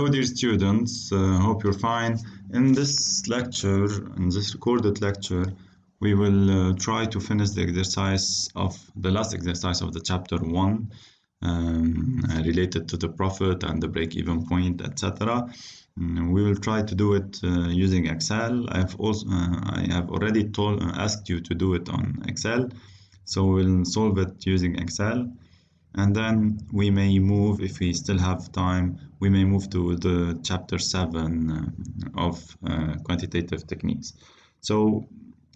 Hello dear students, hope you're fine. In this lecture, in this recorded lecture, we will try to finish the exercise of the last exercise of the chapter 1 related to the profit and the break-even point, etc. We will try to do it using Excel. I have already asked you to do it on Excel, so we'll solve it using Excel. And then we may move, if we still have time, we may move to the chapter 7 of quantitative techniques. So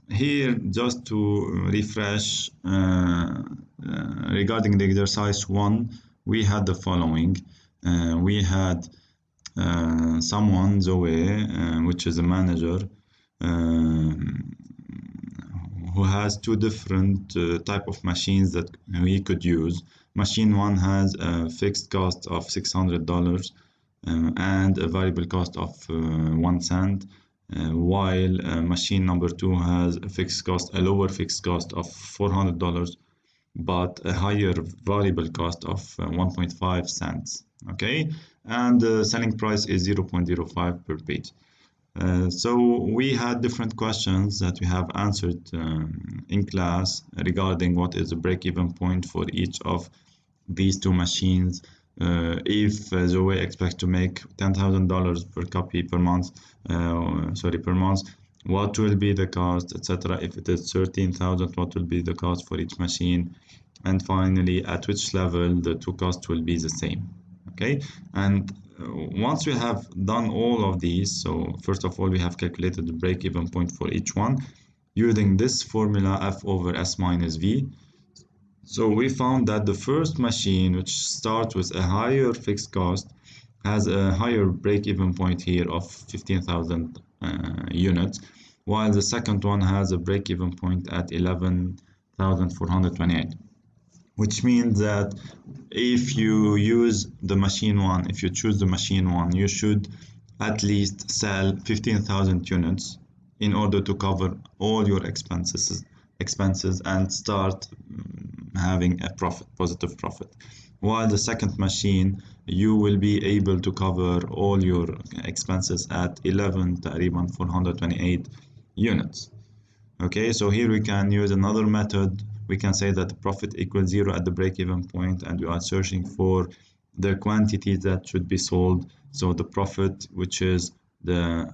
here, just to refresh regarding the exercise 1, we had the following. We had someone, Zoe, which is a manager, who has two different type of machines that we could use. Machine 1 has a fixed cost of $600 and a variable cost of 1 cent, while machine number 2 has a lower fixed cost of $400 but a higher variable cost of 1.5 cents. Okay, and the selling price is 0.05 per page. So we had different questions that we have answered in class regarding what is the break-even point for each of these two machines. If Zoe expects to make $10,000 per copy per month, what will be the cost, etc. If it is 13,000, what will be the cost for each machine? And finally, at which level the two costs will be the same. Okay, and once we have done all of these, so first of all, we have calculated the break-even point for each one using this formula F over S minus V. So we found that the first machine, which starts with a higher fixed cost, has a higher break-even point here of 15,000 units, while the second one has a break-even point at 11,428. Which means that if you use the machine 1, if you choose the machine 1, you should at least sell 15,000 units in order to cover all your expenses and start having a profit, positive profit. While the second machine, you will be able to cover all your expenses at 11,428 units. Okay, so here we can use another method. We can say that the profit equals 0 at the break-even point, and we are searching for the quantity that should be sold. So the profit, which is the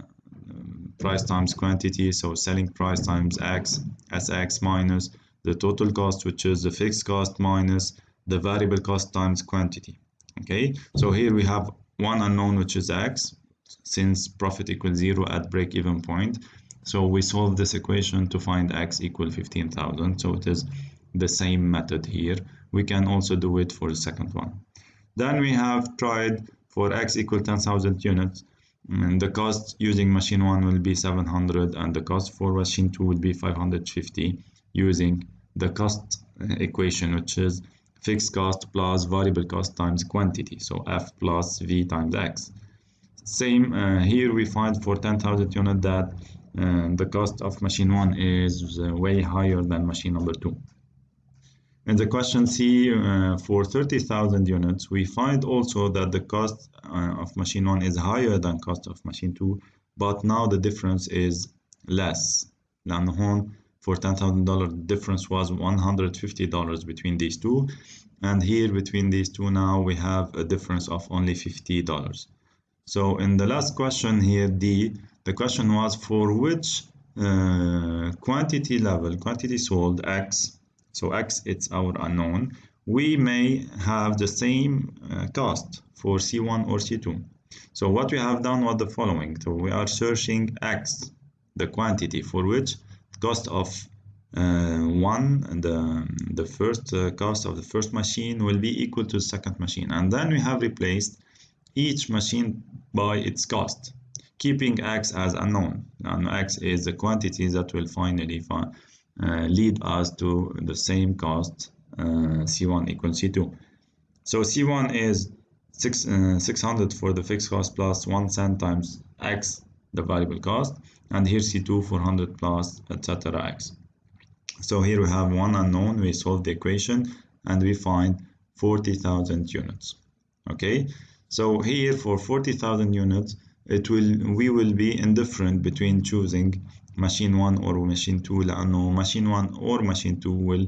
price times quantity, so selling price times X, SX minus the total cost, which is the fixed cost minus the variable cost times quantity. Okay, so here we have one unknown, which is X, since profit equals 0 at break-even point. So we solve this equation to find X equal 15,000. So it is the same method here. We can also do it for the second one. Then we have tried for X equal 10,000 units. And the cost using machine 1 will be 700 and the cost for machine 2 will be 550 using the cost equation, which is fixed cost plus variable cost times quantity. So F plus V times X. Same here we find for 10,000 units that the cost of machine 1 is way higher than machine number 2. In the question C, for 30,000 units, we find also that the cost of machine 1 is higher than cost of machine 2, but now the difference is less. For $10,000, the difference was $150 between these two, and here between these two now we have a difference of only $50. So in the last question here, D, the question was for which quantity level, quantity sold, X, so X, it's our unknown, we may have the same cost for C1 or C2. So what we have done was the following. So we are searching X, the quantity for which cost of the first cost of the first machine will be equal to the second machine. And then we have replaced each machine by its cost, keeping X as unknown. And X is the quantity that will finally lead us to the same cost, C1 equals C2. So C1 is 600 for the fixed cost plus 1 cent times X, the variable cost, and here C2 400 plus etc. X. So here we have one unknown, we solve the equation and we find 40,000 units. Okay, So here for 40,000 units, we will be indifferent between choosing machine 1 or machine 2 لأنه machine 1 or machine 2 will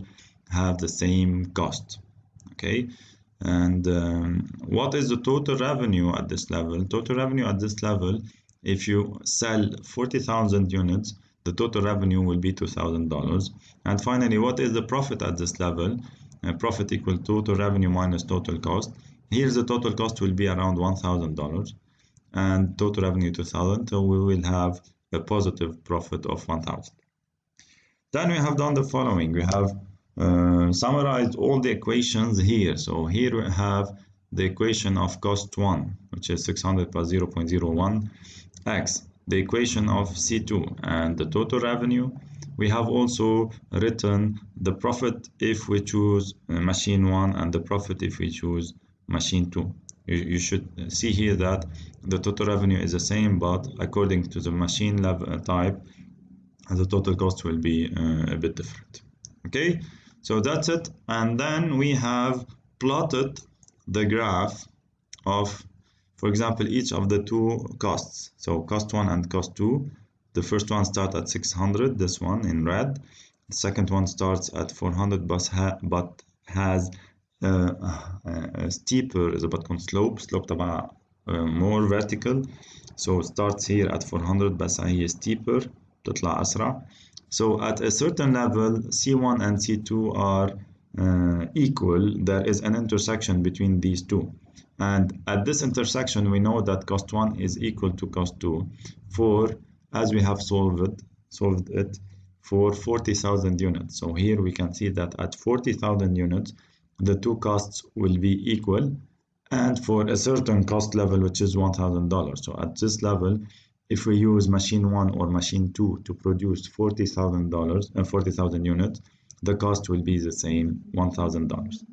have the same cost. Okay, and what is the total revenue at this level? Total revenue at this level, if you sell 40,000 units, the total revenue will be $2,000. And finally, what is the profit at this level? Profit equal total revenue minus total cost. Here the total cost will be around $1,000 and total revenue 2,000, so we will have a positive profit of 1,000. Then we have done the following. We have summarized all the equations here. So here we have the equation of cost 1, which is 600 plus 0.01 x, the equation of C2 and the total revenue. We have also written the profit if we choose machine 1 and the profit if we choose machine 2. You should see here that the total revenue is the same, but according to the machine level type, the total cost will be a bit different. Okay, so that's it. And then we have plotted the graph of, for example, each of the two costs. So cost 1 and cost 2. The first one starts at 600, this one in red. The second one starts at 400 but has a steeper إذا بدكم slope تبع more vertical. So it starts here at 400 بس هي steeper بتطلع أسرع. So at a certain level C1 and C2 are equal. There is an intersection between these two. And at this intersection, we know that cost 1 is equal to cost 2 for, as we have solved it for 40,000 units. So here we can see that at 40,000 units, the two costs will be equal, and for a certain cost level, which is $1,000. So at this level, if we use machine 1 or machine 2 to produce $40,000 units, the cost will be the same, $1,000.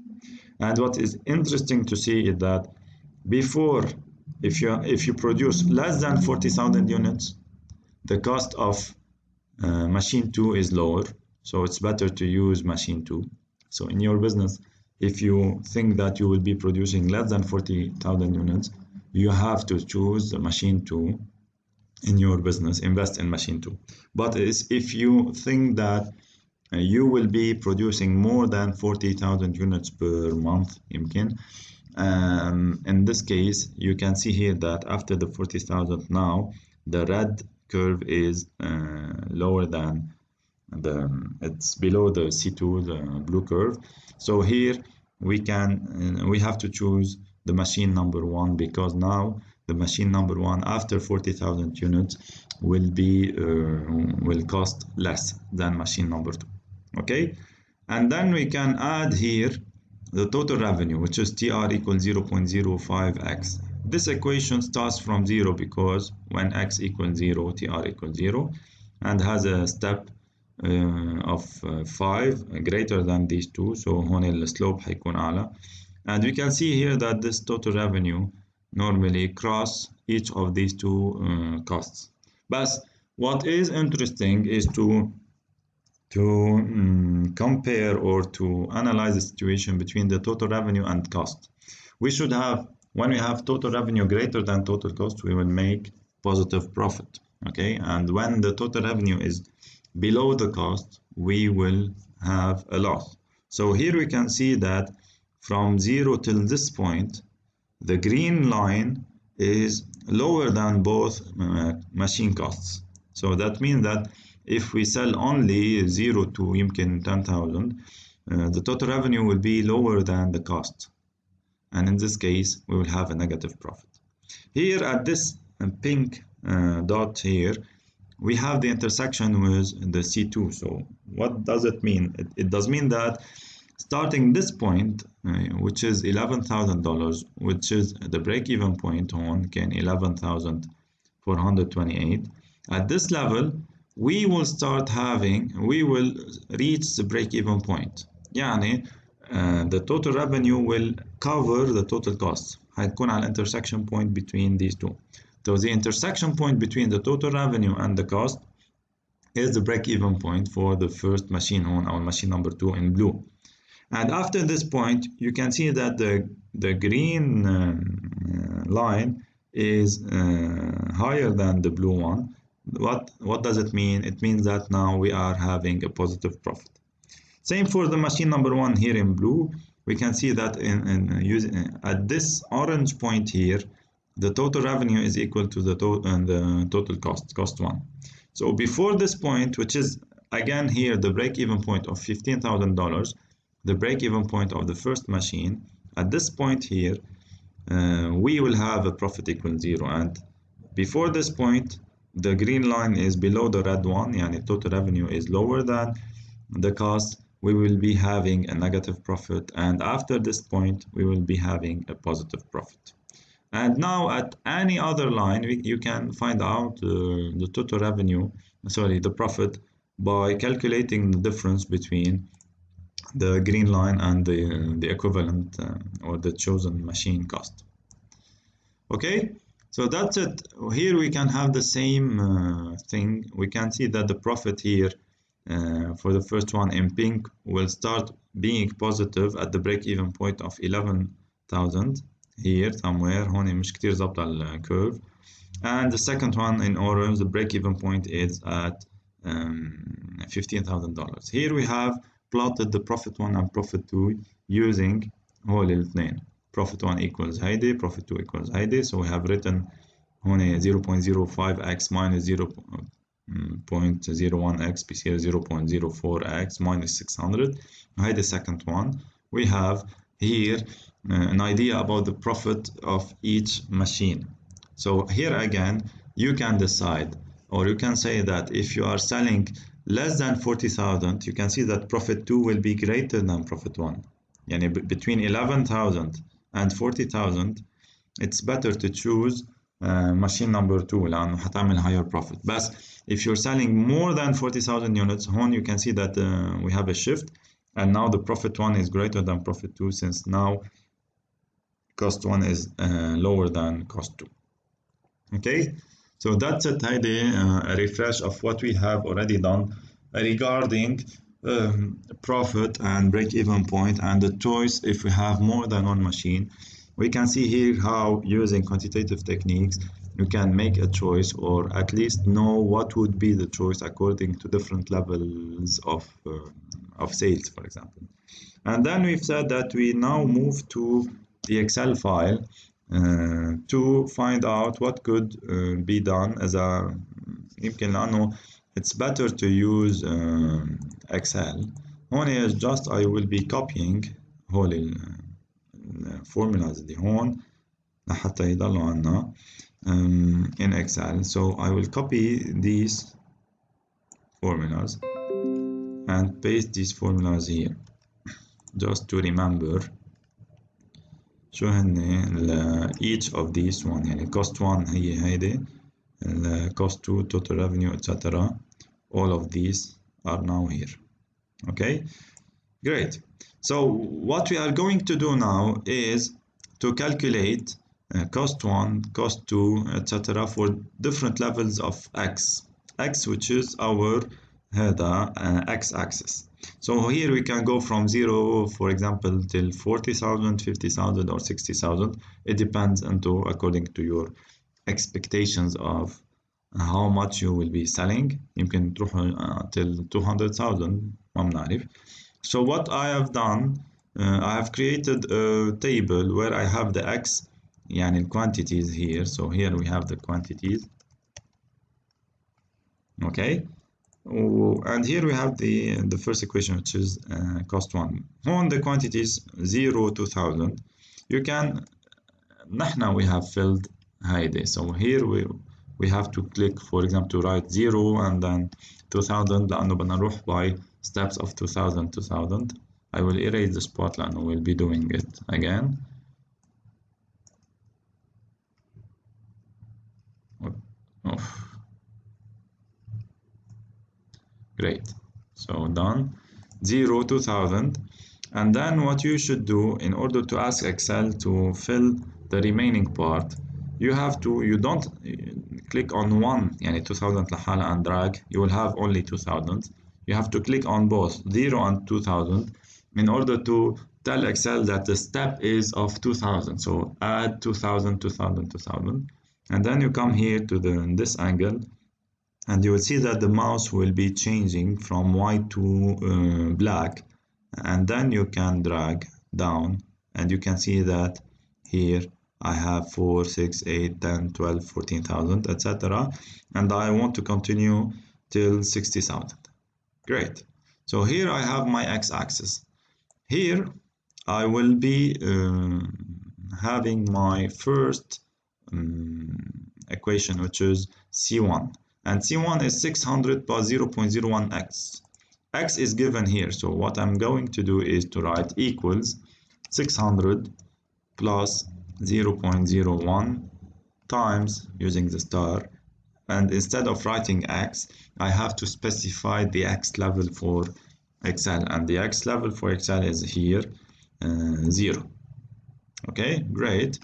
And what is interesting to see is that before, if you produce less than 40,000 units, the cost of machine 2 is lower, so it's better to use machine 2. So in your business, if you think that you will be producing less than 40,000 units, you have to choose machine 2 in your business, invest in machine 2. But if you think that you will be producing more than 40,000 units per month, يمكن. In this case, you can see here that after the 40,000 now, the red curve is lower than it's below the C2, the blue curve. So here we have to choose the machine number 1 because now the machine number 1 after 40,000 units will cost less than machine number 2. Okay, and then we can add here the total revenue, which is TR equals 0.05x. This equation starts from 0 because when x equals 0, TR equals 0, and has a step of 5 greater than these two. So هون السلوب حيكون أعلى. And we can see here that this total revenue normally cross each of these two costs. But what is interesting is to compare or to analyze the situation between the total revenue and cost. We should have, when we have total revenue greater than total cost, we will make positive profit. Okay, and when the total revenue is below the cost, we will have a loss. So here we can see that from 0 till this point, the green line is lower than both machine costs. So that means that if we sell only 0 to يمكن 10,000, the total revenue will be lower than the cost. And in this case, we will have a negative profit. Here at this pink dot here, we have the intersection with the C2. So what does it mean? It does mean that starting this point, which is $11,000, which is the break-even point on can 11,428. At this level, we will reach the break-even point. يعني the total revenue will cover the total costs. هتكون على intersection point between these two. So the intersection point between the total revenue and the cost is the break-even point for the first machine on our machine number 2 in blue. And after this point, you can see that the green line is higher than the blue one. What does it mean? It means that now we are having a positive profit. Same for the machine number one here in blue. We can see that at this orange point here, the total revenue is equal to the total cost one. So before this point, which is again here the break-even point of $15,000, the break-even point of the first machine, at this point here, we will have a profit equal 0. And before this point, the green line is below the red one, yani total revenue is lower than the cost. We will be having a negative profit, and after this point, we will be having a positive profit. And now at any other line, you can find out the total revenue, the profit, by calculating the difference between the green line and the equivalent or the chosen machine cost. Okay, so that's it. Here we can have the same thing. We can see that the profit here for the first one in pink will start being positive at the break-even point of 11,000 here somewhere. هون مش كتير ظابطة الكيرف. And the second one in orange, the break-even point is at $15,000. Here we have plotted the profit 1 and profit 2 using هول الاثنين. Profit 1 equals هيدي, profit 2 equals هيدي. So we have written هون 0.05x minus 0.01x بيصير 0.04x minus 600. هيدي second one. We have here an idea about the profit of each machine. So here again, you can decide, or you can say that if you are selling less than 40,000, you can see that profit 2 will be greater than profit 1. يعني between 11,000 and 40,000, it's better to choose machine number 2 لأنه حتعمل higher profit. But if you're selling more than 40,000 units, هون you can see that we have a shift, and now the profit 1 is greater than profit 2, since now cost 1 is lower than cost 2. Okay, so that's it. هيدي a refresh of what we have already done regarding profit and break-even point and the choice if we have more than one machine. We can see here how using quantitative techniques you can make a choice, or at least know what would be the choice according to different levels of sales, for example. And then we've said that we now move to the Excel file to find out what could be done as a يمكن لأنه it's better to use Excel. هون is just I will be copying هول الفورمولاز اللي هون لحتى يضلوا عنا in Excel. So I will copy these formulas and paste these formulas here just to remember شو هن each of these one. يعني cost 1 هي هيدي, cost 2, total revenue, etc. All of these are now here. Okay, great. So what we are going to do now is to calculate cost 1, cost 2, etc. for different levels of x, which is our هذا x-axis. So here we can go from 0, for example, till 40,000, 50,000 or 60,000. It depends according to your expectations of how much you will be selling. يمكن تروح till 200,000 ما بنعرف. So what I have done, I have created a table where I have the x, يعني quantities here. So here we have the quantities. Okay. And here we have the first equation, which is cost 1. On the quantities 0 to 1000, you can نحن we have filled هيدي. So here we have to click, for example, to write 0 and then 2000 لأنه بدنا نروح by steps of 2000 to 1000. I will erase the spot لأنه we'll be doing it again. Oh. Great, so done. 0 to 1000, and then what you should do in order to ask Excel to fill the remaining part, you don't click on one, يعني 2000 لحالها and drag. You will have only 2000. You have to click on both 0 and 2000 in order to tell Excel that the step is of 2000. So add 2000, 2000, 2000. And then you come here to this angle, and you will see that the mouse will be changing from white to black. And then you can drag down, and you can see that here I have 4, 6, 8, 10, 12, 14,000, etc. And I want to continue till 60,000. Great. So here I have my x-axis. Here I will be having my first equation, which is C1. And C1 is 600 plus 0.01x. X is given here, so what I'm going to do is to write equals 600 plus 0.01 times using the star, and instead of writing x, I have to specify the x level for Excel, and the x level for Excel is here 0. Okay, great.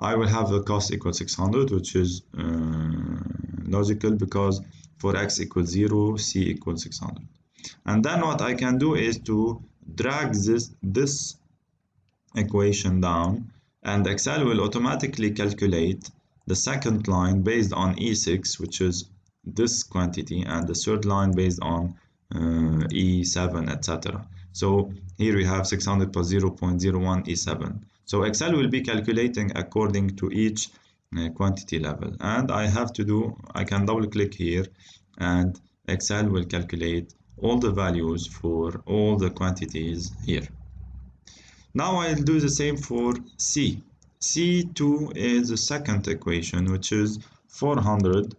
I will have the cost equal 600, which is logical because for x equals 0, c equals 600. And then what I can do is to drag this equation down, and Excel will automatically calculate the second line based on E6, which is this quantity, and the third line based on E7, etc. So here we have 600 plus 0.01 E7. So Excel will be calculating according to each quantity level, and I can double click here, and Excel will calculate all the values for all the quantities here. Now I'll do the same for C. C2 is the second equation, which is 400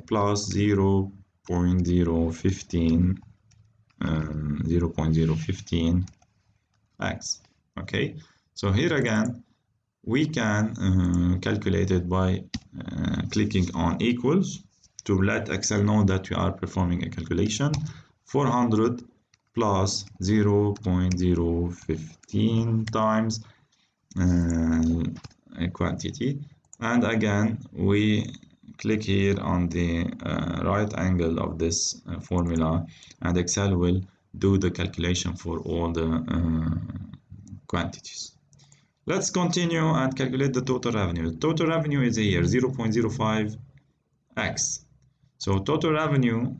plus 0.015 x. Okay, so here again we can calculate it by clicking on equals to let Excel know that we are performing a calculation. 400 plus 0.015 times a quantity, and again we click here on the right angle of this formula, and Excel will do the calculation for all the quantities. Let's continue and calculate the total revenue. The total revenue is here 0.05x. So total revenue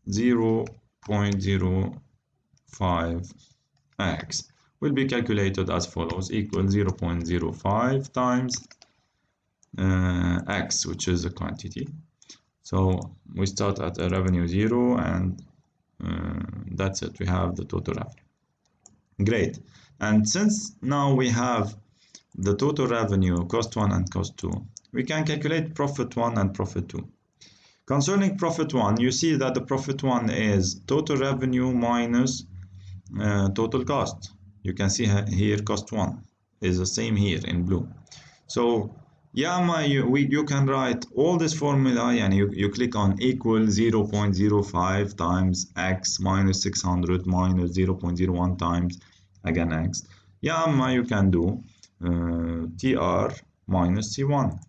0.05x will be calculated as follows: equal 0.05 times x, which is a quantity. So we start at a revenue 0, and that's it. We have the total revenue. Great. And since now we have the total revenue, cost 1 and cost 2, we can calculate profit 1 and profit 2. Concerning profit 1, you see that the profit 1 is total revenue minus total cost. You can see here cost 1 is the same here in blue. So you can write all this formula, and you click on equal 0.05 times x minus 600 minus 0.01 times again x. You can do TR minus C1.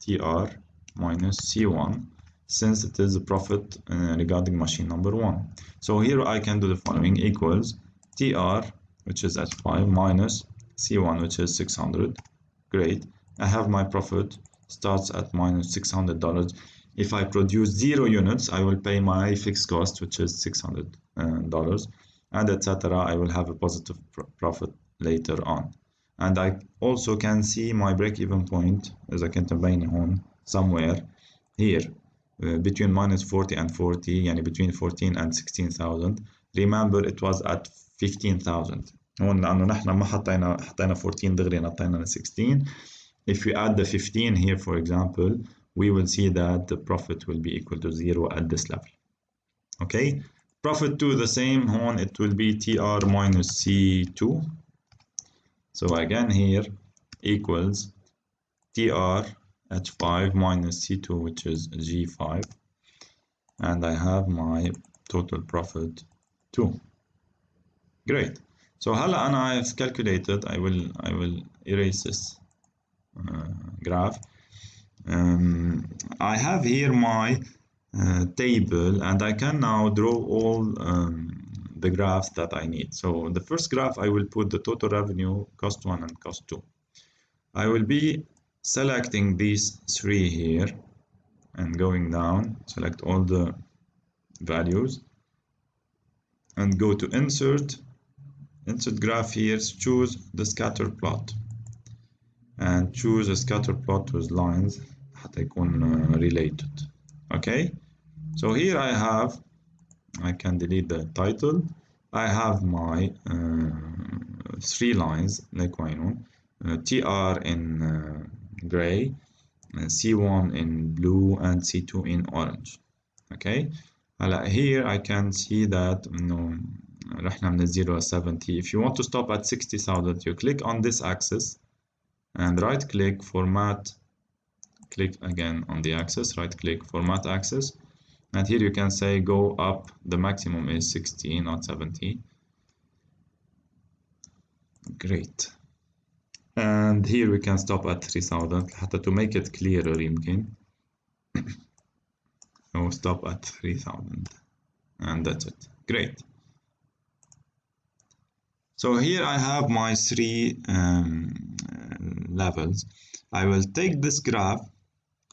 TR minus C1, since it is a profit regarding machine number 1. So here I can do the following: equals TR, which is at 5, minus C1, which is 600. Great. I have my profit starts at minus $600. If I produce 0 units, I will pay my fixed cost, which is $600, and etc. I will have a positive profit later on. And I also can see my break-even point إذا كنت مبين هون somewhere here between minus 40 and 40, يعني between 14 and 16,000. Remember it was at 15,000. هون لأنه نحن ما حطينا 14 دغري نطينا 16. If we add the 15 here, for example, we will see that the profit will be equal to 0 at this level. Okay, profit 2 the same. Hon it will be TR minus C2. So again here equals TR at 5 minus C2, which is G5, and I have my total profit 2. Great. So هلا أنا I've calculated. I will erase this graph. I have here my table, and I can now draw all the graphs that I need. So the first graph, I will put the total revenue, cost 1 and cost 2. I will be selecting these three here and going down, select all the values and go to insert graph here, choose the scatter plot and choose a scatter plot with lines حتى يكون related. Okay, so here I can delete the title. I have my three lines like وينهم TR in gray, C1 in blue and C2 in orange. Okay, here I can see that رحنا من 0 to 70. If you want to stop at 60,000, you click on this axis and right click format, click again on the axis, right click format axis, and here you can say go up, the maximum is 60 not 70. Great. And here we can stop at 3000 حتى to make it clearer يمكن. So stop at 3000 and that's it. Great. So here I have my three levels. I will take this graph.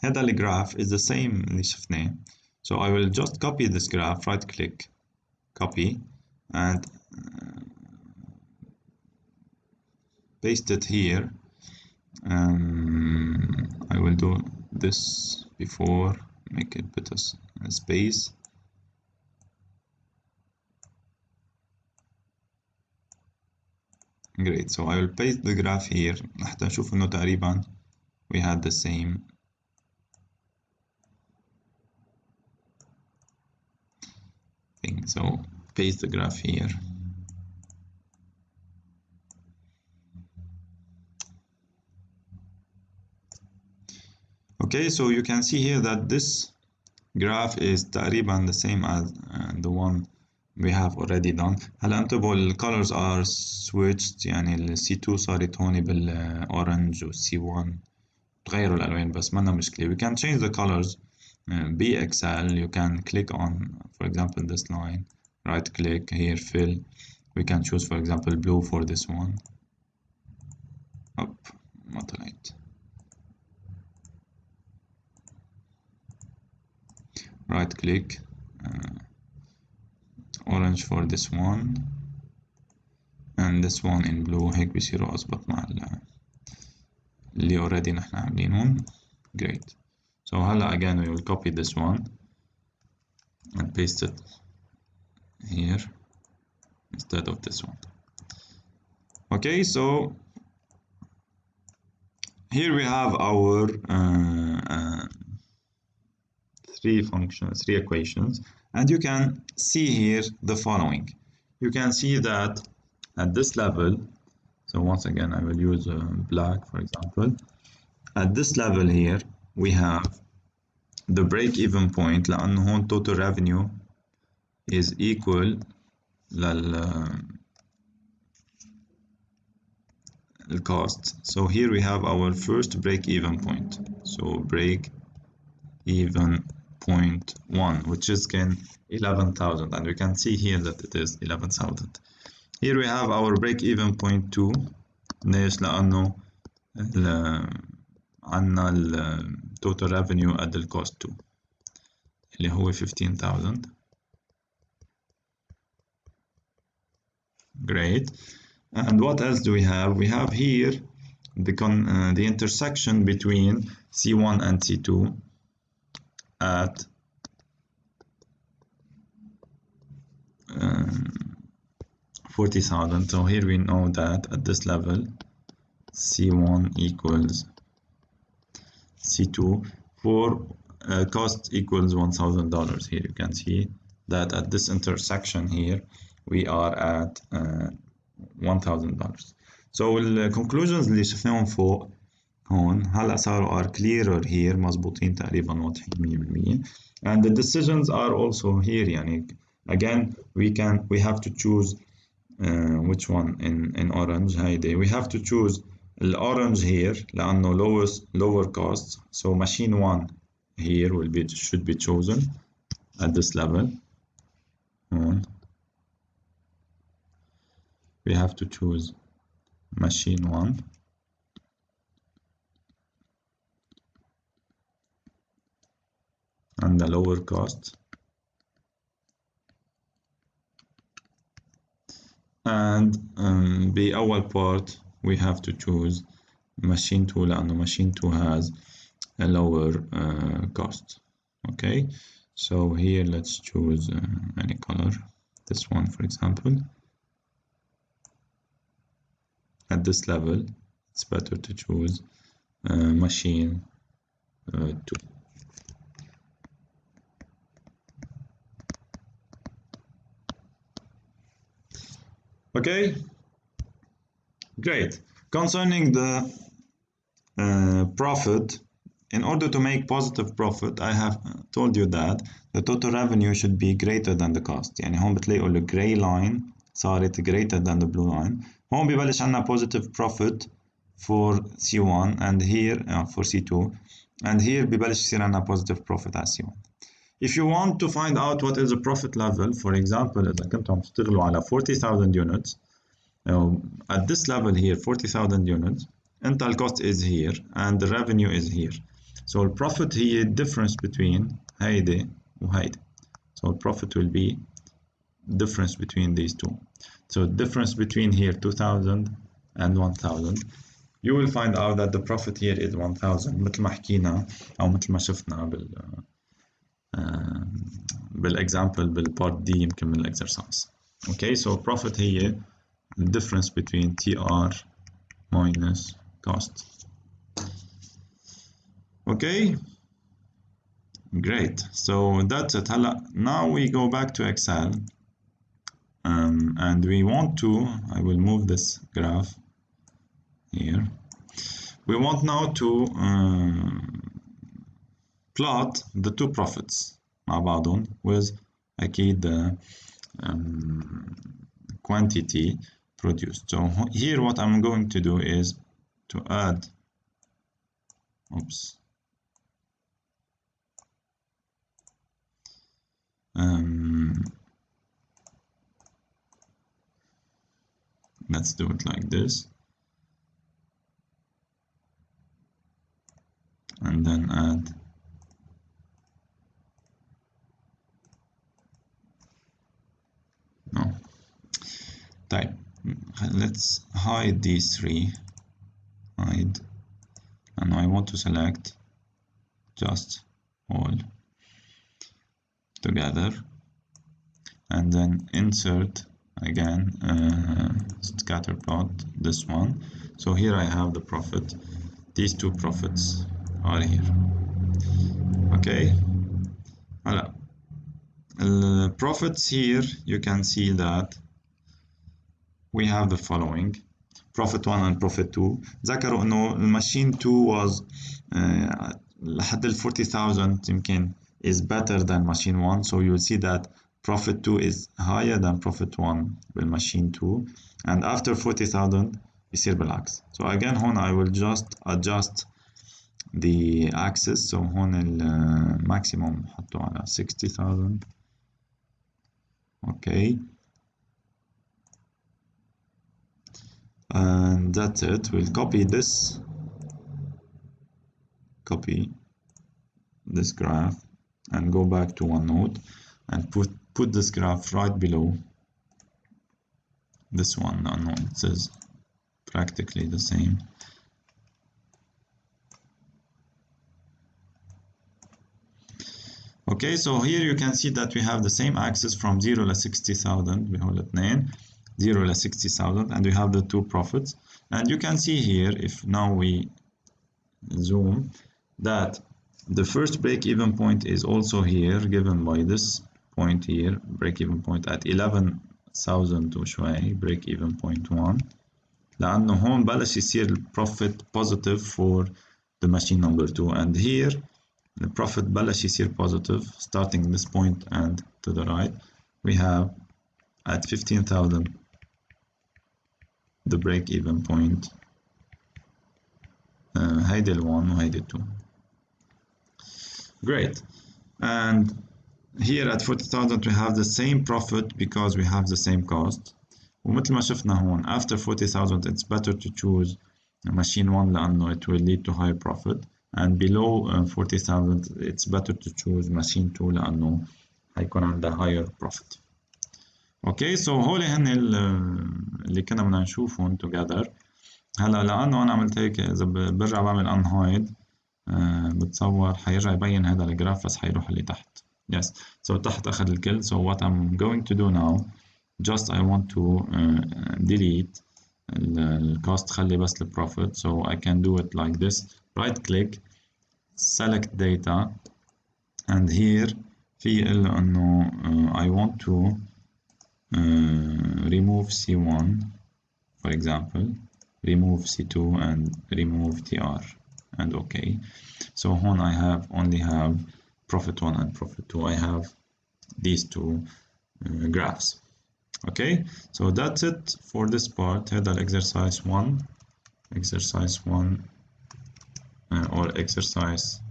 هذا الجراف is the same اللي شفناه. So I will just copy this graph, right click, copy, and paste it here. I will do this before, make it put a space. Great, so I will paste the graph here حتى نشوف إنه تقريبا we had the same thing. So paste the graph here. Okay, so you can see here that this graph is تقريبا the same as the one we have already done. هلا انتبهوا ال colors are switched، يعني ال C2 صارت هون بالأورنج و C1 تغيروا الألوان بس منا مشكلة. We can change the colors BXL. You can click on, for example, this line, right click here, fill. We can choose, for example, blue for this one. Up, ما طلعت. Right click, orange for this one and this one in blue. هيك بيصيروا أضبط مع اللي already نحن عاملينهم. Great. So هلا again we will copy this one and paste it here instead of this one. Okay, so here we have our three equations, and you can see here the following. You can see that at this level, so once again I will use black for example. At this level here we have the break-even point لأنه هون total revenue is equal cost. So here we have our first break-even point. So break-even point 1, which is 11,000, and we can see here that it is 11,000. Here we have our break-even point 2. ليش؟ لأنه عنا ال total revenue at the cost 2 اللي هو 15,000. Great. And what else do we have? We have here the intersection between C1 and C2 at 40,000. So here we know that at this level C1 equals C2 for cost equals $1,000. Here you can see that at this intersection here we are at $1,000. So the conclusions اللي شفناهم فوق هون هلا صاروا are clearer here، مظبوطين تقريبا واضحين 100%. And the decisions are also here. يعني again we have to choose which one in orange. هيدي we have to choose الأورنج here لأنه lower cost. So machine 1 here should be chosen at this level. we have to choose machine 1. And the lower cost. And بأول part we have to choose machine 2 لأنه machine 2 has a lower cost. Okay, so here let's choose any color, this one for example. At this level it's better to choose machine 2. Okay, great. Concerning the profit, in order to make positive profit, I have told you that the total revenue should be greater than the cost. يعني هون بتلاقوا ال gray line صارت greater than the blue line. هون ببلش عنا positive profit for C1 and here for C2 and here ببلش يصير عنا positive profit على C1. If you want to find out what is the profit level, for example إذا كنتم عم تشتغلوا على 40,000 units, at this level here 40,000 units, Intel cost is here and the revenue is here. So the profit here difference between هيدي وهيدي. So the profit will be difference between these two. So difference between here 2,000 and 1,000. You will find out that the profit here is 1,000 مثل ما حكينا أو مثل ما شفنا بالexample بالpart D يمكن من الexercise. Okay, so profit هي the difference between TR minus cost. Okay, great. So that's it. Now we go back to Excel and we want to, I will move this graph here. We want now to plot the two profits مع بعضهم with أكيد quantity produced. So here what I'm going to do is to add, oops, let's do it like this, and then add no type. Let's hide these three, hide, and I want to select just all together, and then insert again scatter plot, this one. So here I have the profit. These two profits are here. Okay, the profits here you can see that we have the following: profit 1 and profit 2. ذكروا انه الماشين 2 was لحد ال 40,000 يمكن is better than machine 1, so you'll see that profit 2 is higher than profit 1 بالmachine 2, and after 40,000 يصير بالعكس. So again هون I will just adjust the axis. So هون الماكسيموم نحطه على 60,000. Okay, and that's it. We'll copy this graph and go back to OneNote and put this graph right below this one. No, it says practically the same. Okay, so here you can see that we have the same axis from 0 to 60,000. We have الاثنين 0 to 60,000, and we have the two profits. And you can see here, if now we zoom, that the first break-even point is also here, given by this point here, break-even point at 11,000 وشوي, break-even point 1. لأنه هون بلش يصير profit positive for the machine number 2, and here the profit بلش يصير positive starting this point and to the right. We have at 15,000 the break-even point. هيدي ال 1 وهيدي 2. Great. And here at 40,000 we have the same profit because we have the same cost. ومثل ما شفنا هون after 40,000 it's better to choose machine 1 لأنه it will lead to higher profit, and below 40,000 it's better to choose machine 2 لأنه هيكون عندها higher profit. اوكي سو هول هن اللي كنا بدنا نشوفهم together. هلا لأنه أنا عملت هيك إذا برجع بعمل unhide بتصور حيرجع يبين هذا الجراف بس حيروح اللي تحت. yes so تحت أخذ الكل. so what I'm going to do now just I want to delete الكوست خلي بس البروفيت. so I can do it like this, right click select data and here في له إنه I want to remove C1 for example, remove C2 and remove TR and OK. so هون I only have profit 1 and profit 2. I have these two graphs. Okay, so that's it for this part. هذا exercise 1 or exercise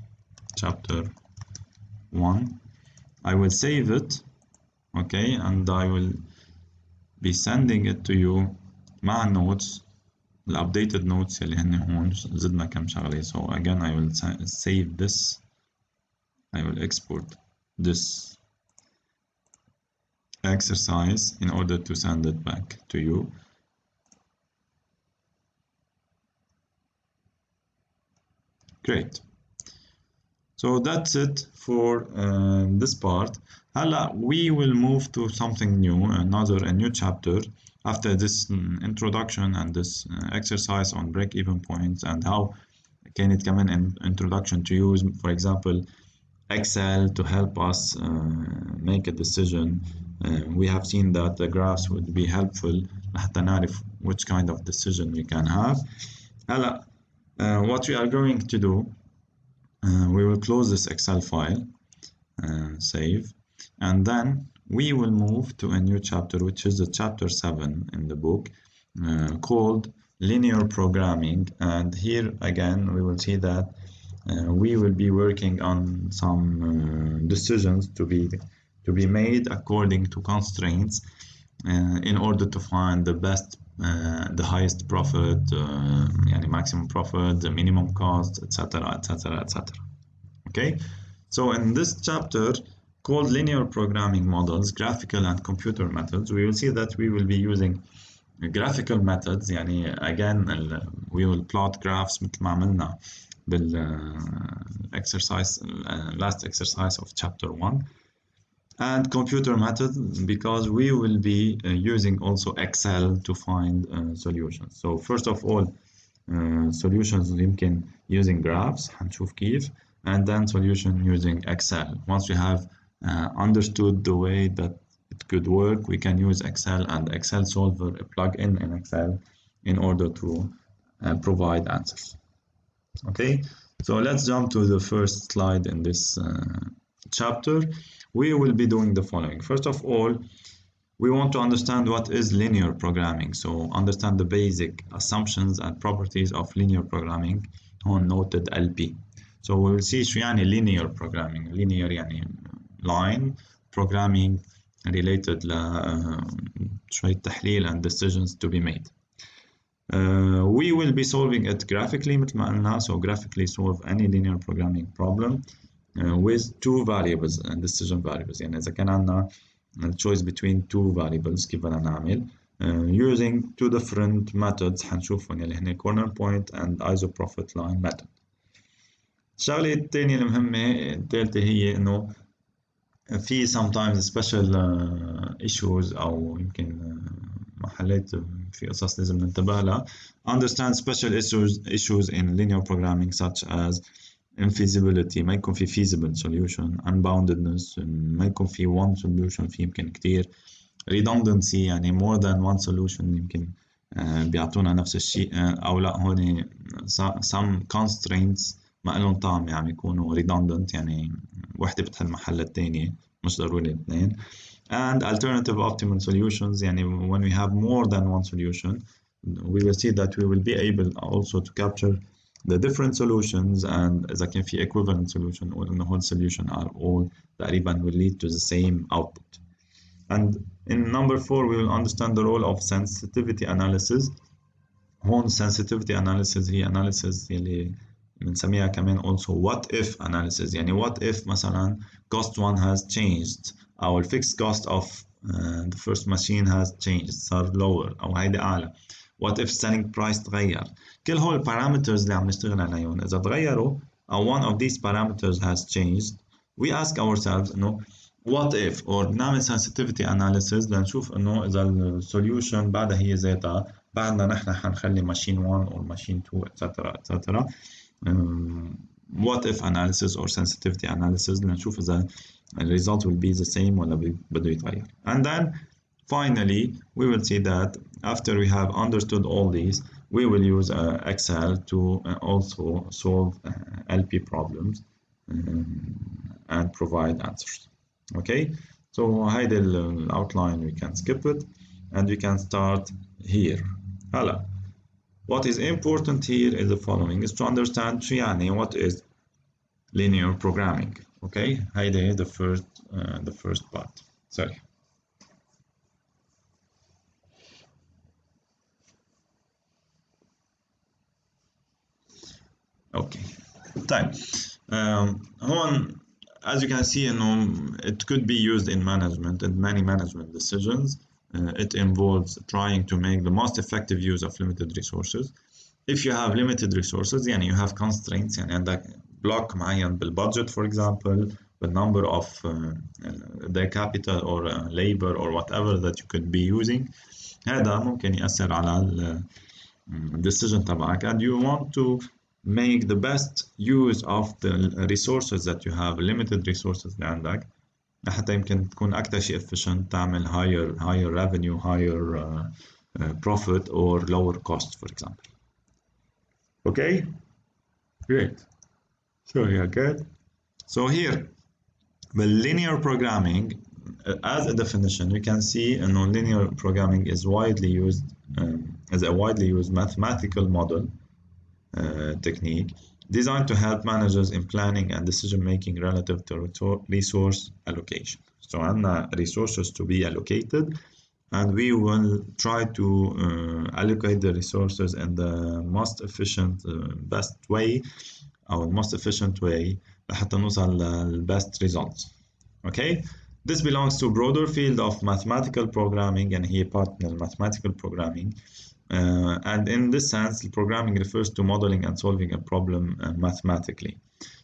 chapter 1. I will save it, okay, and I will be sending it to you مع notes, the updated notes اللي هن هون زدنا كم شغلة. so again I will save this, I will export this exercise in order to send it back to you. Great. So that's it for this part. هلا we will move to something new, a new chapter after this introduction and this exercise on break-even points and how can it come in introduction to use, for example, Excel to help us make a decision. We have seen that the graphs would be helpful لحتى نعرف which kind of decision we can have. هلا what we are going to do, we will close this Excel file, save, and then we will move to a new chapter, which is the chapter 7 in the book, called linear programming. And here again we will see that we will be working on some decisions to be made according to constraints in order to find the best the highest profit, يعني maximum profit, the minimum cost, etc., etc., etc. Okay, so in this chapter called linear programming models, graphical and computer methods, we will see that we will be using graphical methods. يعني again we will plot graphs مثل ما عملنا exercise last exercise of chapter 1, and computer method because we will be using also Excel to find solutions. So first of all solutions يمكن using graphs هنشوف كيف, and then solution using Excel. Once we have understood the way that it could work, we can use Excel and Excel solver, a plug-in in Excel, in order to provide answers. Okay, so let's jump to the first slide in this chapter. We will be doing the following. First of all, we want to understand what is linear programming. So understand the basic assumptions and properties of linear programming on noted LP. So we will see شو يعني linear programming. Linear يعني line programming related ل شوية تحليل and decisions to be made. We will be solving it graphically مثل ما قلنا. So graphically solve any linear programming problem with two variables and decision variables. يعني إذا كان عندنا choice between two variables كيف بدنا نعمل using two different methods حنشوفهم اللي هن corner point and isoprofit line method. الشغلة الثانية المهمة الثالثة هي إنه في sometimes special issues أو يمكن محلات في قصص لازم ننتبه لها. Understand special issues in linear programming such as infeasibility, ما يكون في feasible solution, unboundedness, ما يكون في one solution في يمكن كتير, redundancy يعني more than one solution يمكن بيعطونا نفس الشيء أو لا هون some constraints ما لهم طعم يعني يكونوا redundant يعني وحدة بتحل محل الثانية مش ضروري الاثنين. And alternative optimal solutions يعني when we have more than one solution we will see that we will be able also to capture the different solutions and إذا كان في equivalent solution or the whole solution are all تقريبا will lead to the same output. And in number 4 we will understand the role of sensitivity analysis. هون sensitivity analysis هي analysis اللي بنسميها كمان also what if analysis. يعني what if مثلا cost 1 has changed أو fixed cost of the first machine has changed صار lower أو هيدا أعلى. what if selling price تغير. كل هول parameters اللي عم نشتغل عليهم إذا تغيروا أو one of these parameters has changed we ask ourselves إنه what if or نعمل sensitivity analysis لنشوف إنه إذا السوليوشن بعدها هي ذاتها بعدنا نحن حنخلي machine 1 or machine 2 etc. what if analysis or sensitivity analysis لنشوف إذا the result will be the same ولا بده يتغير. And then finally we will see that after we have understood all these we will use Excel to also solve LP problems and provide answers. Okay, so هيدا outline we can skip it and we can start here. هلا what is important here is the following is to understand شو يعني what is linear programming. Okay, هيدا the first part. Sorry. Okay. طيب هون as you can see it could be used in management and many management decisions. It involves trying to make the most effective use of limited resources. If you have limited resources يعني you have constraints يعني عندك block معين بالbudget for example the number of the capital or labor or whatever that you could be using هذا ممكن يأثر على decision تبعك and you want to make the best use of the resources that you have limited resources اللي عندك لحتى يمكن تكون أكتر شيء efficient تعمل higher revenue higher profit or lower cost for example. Okay, great. So yeah, good. So here the linear programming as a definition we can see linear programming is widely used as a widely used mathematical model technique designed to help managers in planning and decision making relative to resource allocation. So عندنا resources to be allocated and we will try to allocate the resources in the most efficient best way or most efficient way لحتى نوصل لل best results. Okay, this belongs to a broader field of mathematical programming and هي part من mathematical programming. And in this sense programming refers to modeling and solving a problem mathematically.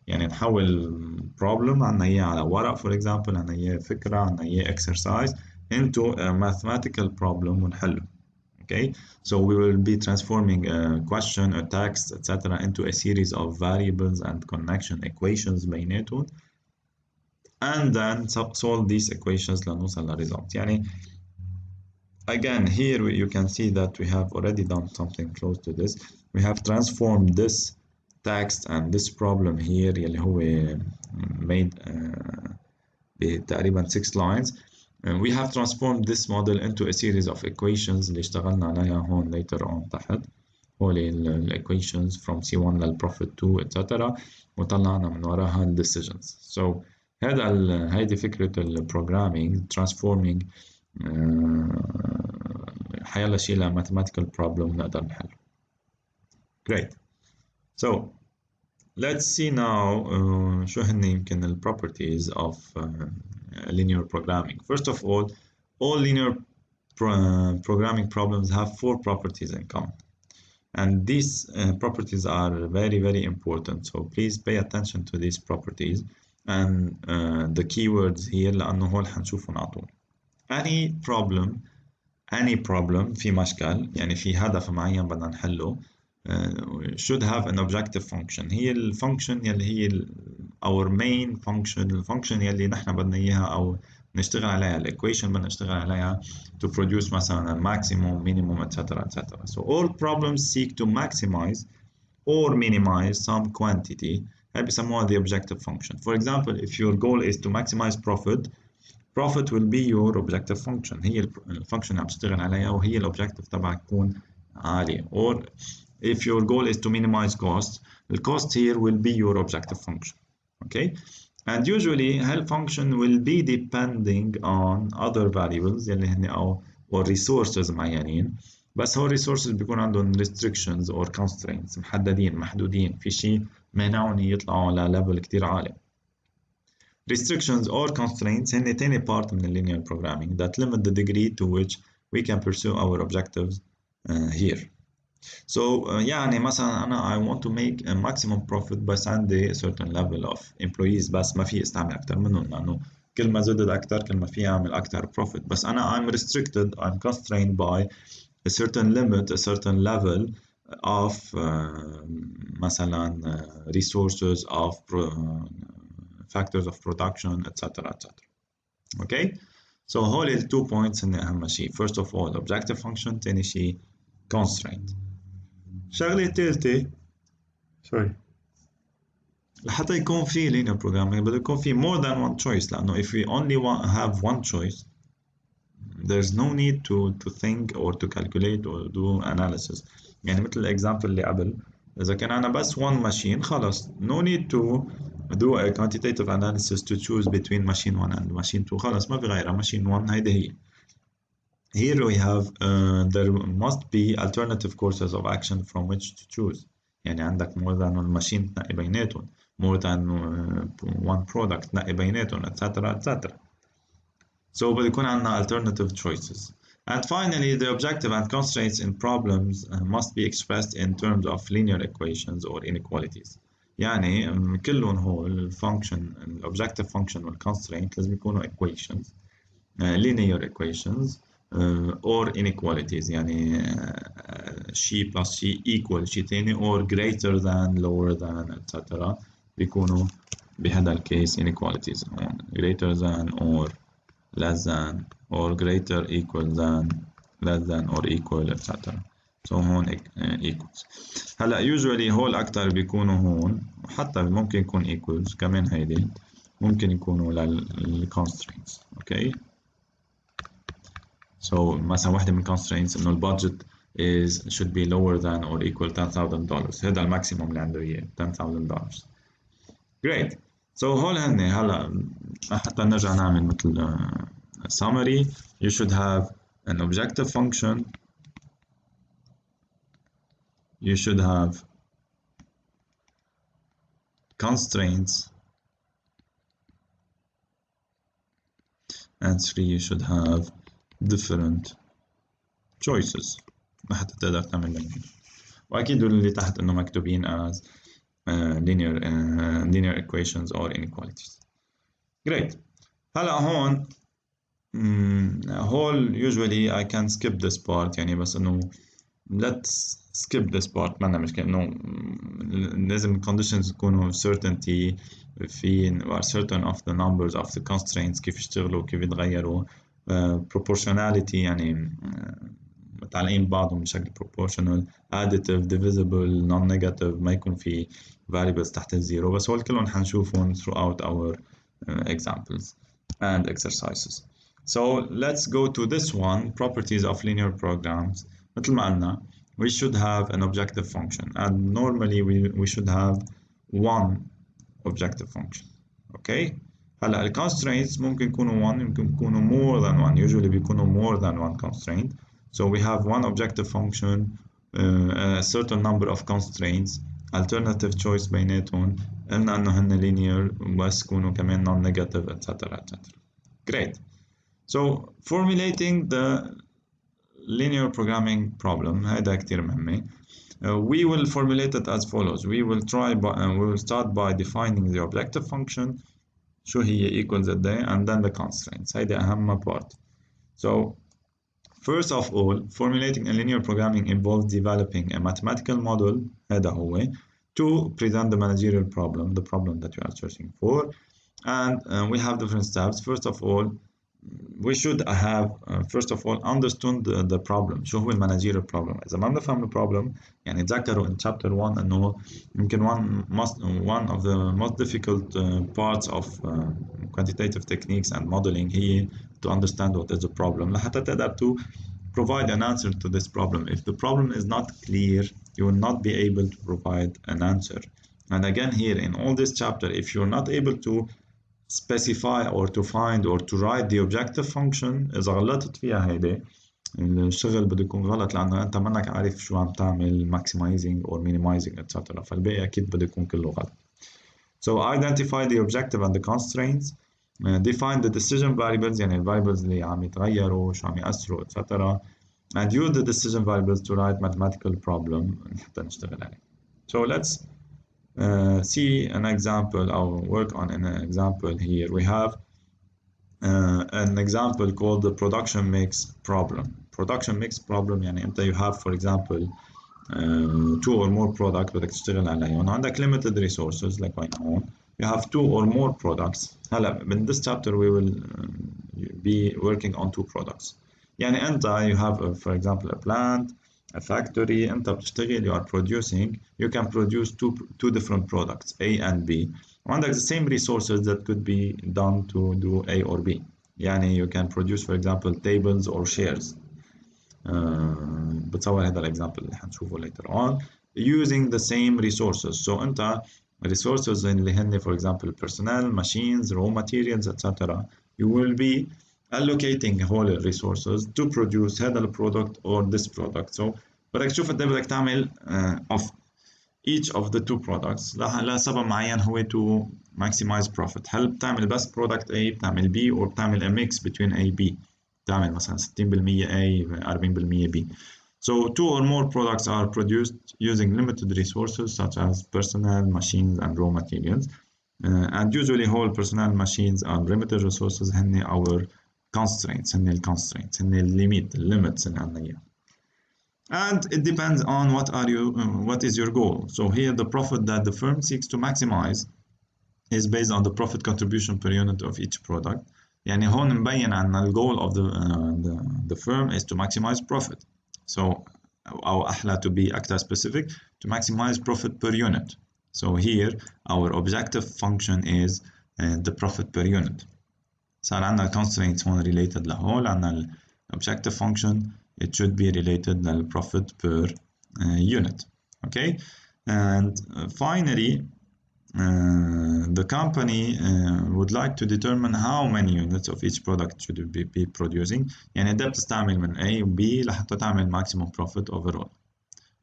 يعني نحول problem عنا إياه على ورق for example عنا إياه فكرة عنا إياه exercise into a mathematical problem ونحله. Okay, so we will be transforming a question, a text, etc. into a series of variables and connection equations بيناتهم and then solve these equations لنوصل للresult. يعني again here you can see that we have already done something close to this. We have transformed this text and this problem here اللي هو made بتقريبا 6 lines. We have transformed this model into a series of equations اللي اشتغلنا عليها هون later on تحت هول ال equations from C1 لل profit 2 etc. وطلعنا من وراها ال decisions. So هيدي فكرة ال programming transforming حيلا شيء ل mathematical problem نقدر نحله. Great. So let's see now شو هن يمكن ال properties of linear programming. First of all linear programming problems have 4 properties in common. And these properties are very important. So please pay attention to these properties and the keywords here لأنه هول حنشوفهم على طول. Any problem في مشكل يعني في هدف معين بدنا نحله should have an objective function. هي الفانكشن يلي هي our main function الفانكشن يلي نحن بدنا إياها أو نشتغل عليها الإيكويشن بدنا نشتغل عليها to produce مثلا maximum minimum etc. So all problems seek to maximize or minimize some quantity هاي بيسموها the objective function. For example, if your goal is to maximize profit will be your objective function. هي الفانكشن اللي عم تشتغل عليها وهي الأوبجكتيف تبعك تكون عالية. Or if your goal is to minimize cost, the cost here will be your objective function. Okay, and usually هال function will be depending on other variables يلي هن أو resources معينين. بس هو resources بيكون عندهم restrictions or constraints محدودين في شيء مانعهم يطلعوا على level كتير عالي. Restrictions or constraints هن تاني part من linear programming that limit the degree to which we can pursue our objectives here. So يعني مثلا أنا I want to make a maximum profit بس عندي a certain level of employees بس ما في استعمل أكتر منهم لأنه كل ما زدت أكتر كل ما في أعمل أكتر profit. بس أنا I'm restricted, I'm constrained by a certain limit, a certain level of مثلا resources of factors of production etc. Okay, so هول ال 2 points هن أهم شيء. First of all objective function, تاني شيء constraint. شغلة تالتة sorry لحتى يكون في linear programming بده يكون في more than one choice لأنه if we only have one choice there's no need to think or to calculate or do analysis. يعني مثل الإكزامبل اللي قبل إذا كان أنا بس one machine خلص no need to do a quantitative analysis to choose between machine 1 and machine 2 خلص ما في غيرها machine 1 هيدي هي. Here we have there must be alternative courses of action from which to choose. يعني عندك more than one machine تنقي بيناتهم more than one product تنقي بيناتهم etc. So بده يكون عندنا alternative choices. And finally the objective and constraints in problems must be expressed in terms of linear equations or inequalities. يعني كلهم هول function objective function والconstraint لازم يكونوا equations linear equations or inequalities يعني شيء plus شيء equal شيء تاني or greater than lower than etc. بيكونوا بهذا الكيس inequalities greater than or less than or greater equal than less than or equal etc. so هون equals. هلا usually هول أكتر بيكونوا هون حتى ممكن يكون equals كمان هيدي ممكن يكونوا لل constraints. okay so مثلا واحدة من constraints إنه البادجت should be lower than or equal $10,000 هذا الماكسيموم اللي عنده إياه $10,000. great so هول هن هلا حتى نرجع نعمل مثل summary. You should have an objective function, you should have constraints, and 3 you should have different choices لحتى تقدر تعمل لهم. وأكيد دول اللي تحت إنه مكتوبين as linear equations or inequalities. great هلا هون whole usually I can skip this part يعني بس إنه let's skip this part ما عندنا مشكلة إنه لازم conditions يكونوا certainty في certain of the numbers of the constraints كيف يشتغلوا كيف يتغيروا proportionality يعني متعلقين ببعضهم بشكل proportional additive divisible non-negative ما يكون في variables تحت الزيرو بس هول كلهم حنشوفهم throughout our examples and exercises. So let's go to this one properties of linear programs. مثل ما قلنا we should have an objective function and normally we should have one objective function. okay هلا ال constraints ممكن يكونوا one يمكن يكونوا more than one usually بيكونوا more than one constraint. So we have one objective function a certain number of constraints alternative choice بيناتهم قلنا انه هن linear بس يكونوا كمان non-negative etc. great so formulating the linear programming problem هيدا كتير مهمة. We will formulate it as follows. We will start by defining the objective function شو هي equals قد and then the constraints هيدا أهم part. So first of all formulating a linear programming involves developing a mathematical model هذا هو to present the managerial problem the problem that you are searching for and we have different steps. First of all we should have first of all understood the problem شو هو managerial problem. إذا ما بنفهم problem يعني تذكروا in chapter 1 إنه يمكن one of the most difficult parts of quantitative techniques and modeling هي to understand what is the problem لحتى تقدر to provide an answer to this problem. If the problem is not clear you will not be able to provide an answer. And again here in all this chapter if you're not able to specify or to find or to write the objective function. إذا غلطت فيها هيدي الشغل بده يكون غلط لأنه أنت منك عارف شو عم تعمل maximizing or minimizing etc. فالباقي أكيد بده يكون كله غلط. So identify the objective and the constraints. Define the decision variables يعني variables اللي عم يتغيروا شو عم يأثروا etc. And use the decision variables to write mathematical problem حتى نشتغل عليه. So let's see an example or work on an example here. We have an example called the production mix problem. Production mix problem يعني أنت you have for example two or more products بدك تشتغل عليهم عندك limited resources like right now. You have two or more products. هلا in this chapter we will be working on two products. يعني أنت you have for example a plant, a factory. أنت بتشتغل you are producing. You can produce two different products A and B. وعندك the same resources that could be done to do A or B. يعني you can produce for example tables or shares. بتصور هذا الاكزامبل اللي حنشوفه later on using the same resources. So أنت resources اللي هن for example personnel, machines, raw materials etc. You will be allocating whole resources to produce هذا البرودكت or this product. So بدك تشوف قد ايه بدك تعمل of each of the two products لسبب معين هو to maximize profit. هل بتعمل بس product A بتعمل B or بتعمل a mix between A B تعمل مثلا 60% A 40% B. So two or more products are produced using limited resources such as personnel, machines and raw materials. And usually whole personnel, machines and limited resources هن our constraints هن الconstraints هن limits اللي عندنا إياها. And it depends on what is your goal. So here the profit that the firm seeks to maximize is based on the profit contribution per unit of each product. يعني هون مبين عنا the goal of the firm is to maximize profit. So أو أحلى to be أكثر specific to maximize profit per unit. So here our objective function is the profit per unit. صار عنا constraints هون related لهول عنا objective function it should be related to profit per unit. Okay, and finally the company would like to determine how many units of each product should be producing. يعني ده بتستعمل من A و B لحتى تعمل maximum profit overall.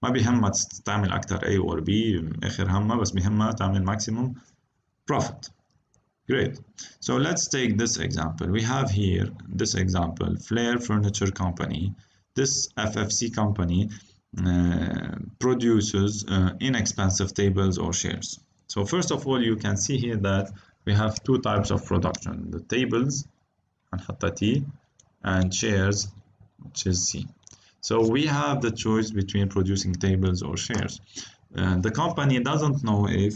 ما بيهمها تستعمل أكتر A or B آخر همها بس بيهمها تعمل maximum profit. Great. So let's take this example. We have here this example, Flair Furniture Company. This FFC company produces inexpensive tables or chairs. So first of all, you can see here that we have two types of production, the tables هنحطها T and chairs which is C. So we have the choice between producing tables or chairs. The company doesn't know if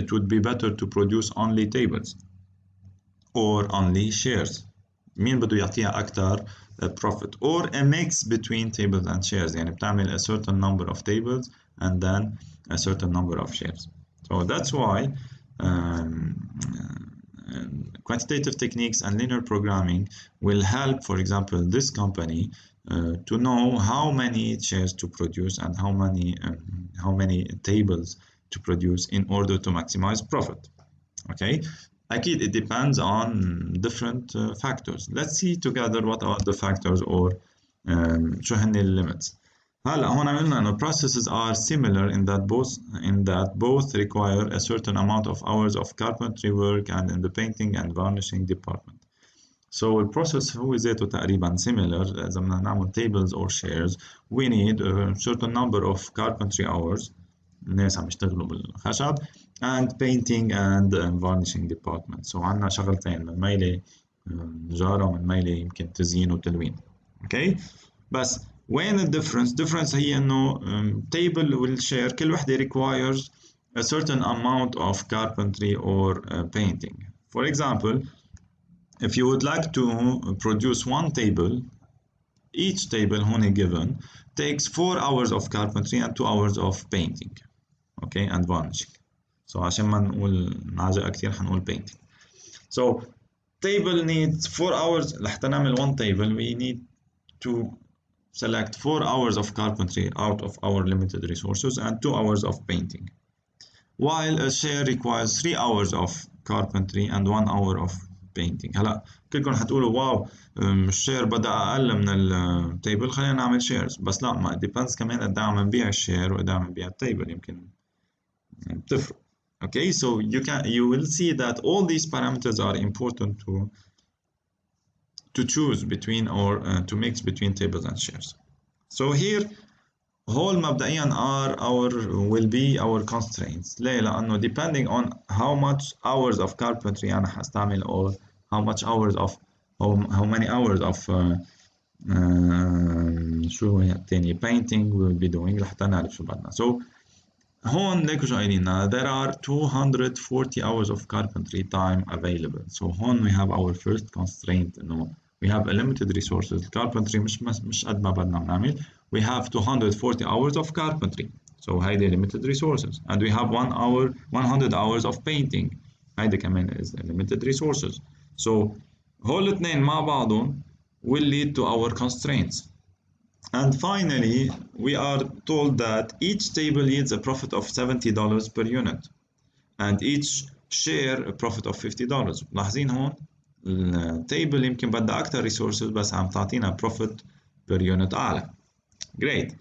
it would be better to produce only tables or only chairs. مين بده يعطيها أكتر profit or a mix between tables and chairs. يعني بتعمل a certain number of tables and then a certain number of chairs. So that's why quantitative techniques and linear programming will help, for example, this company to know how many chairs to produce and how many tables to produce in order to maximize profit. Okay, أكيد it depends on different factors. Let's see together what are the factors or شو هن limits. هلا هون قلنا إنه processes are similar in that both require a certain amount of hours of carpentry work and in the painting and varnishing department. So the process هو ذاته تقريبا similar. إذا بدنا نعمل tables or chairs we need a certain number of carpentry hours. الناس عم يشتغلوا بالخشب and painting and varnishing department. So عنا شغلتين من ميلة نجارة ومن ميلة يمكن تزيين وتلوين. Okay بس وين difference هي إنه table والchair كل وحدة requires a certain amount of carpentry or painting. For example, if you would like to produce one table, each table هون given takes 4 hours of carpentry and 2 hours of painting. Okay, and varnishing. So عشان ما نقول نعجق كتير حنقول painting. So table needs 4 hours. لحتى نعمل one table we need to select 4 hours of carpentry out of our limited resources and 2 hours of painting. While a chair requires 3 hours of carpentry and 1 hour of painting. هلا كلكم حتقولوا واو الشير بدأ أقل من التيبل، خلينا نعمل شيرز. بس لا، ما depends كمان قد عم نبيع الشير وقد عم نبيع التيبل، يمكن بتفرق. Okay, so you will see that all these parameters are important to choose between or to mix between tables and shares. So here whole مبدئيا will be our constraints. ليه؟ لأنه depending on how much hours of carpentry أنا حستعمل or how much hours of how many hours of شو هي التاني painting we will be doing لحتى نعرف شو بدنا. So هون ليكوا شو قايلين لنا there are 240 hours of carpentry time available. So هون we have our first constraint إنه we have a limited resources. carpentry مش قد ما بدنا نعمل. We have 240 hours of carpentry. So هيدي limited resources. And we have 100 hours of painting. هيدي كمان is limited resources. So هول الاثنين مع بعضهم will lead to our constraints. And finally, we are told that each table yields a profit of $70 per unit, and each share a profit of $50. ملاحظين هون التيبل يمكن بدها أكثر resources بس عم تعطينا profit per unit أعلى. Great.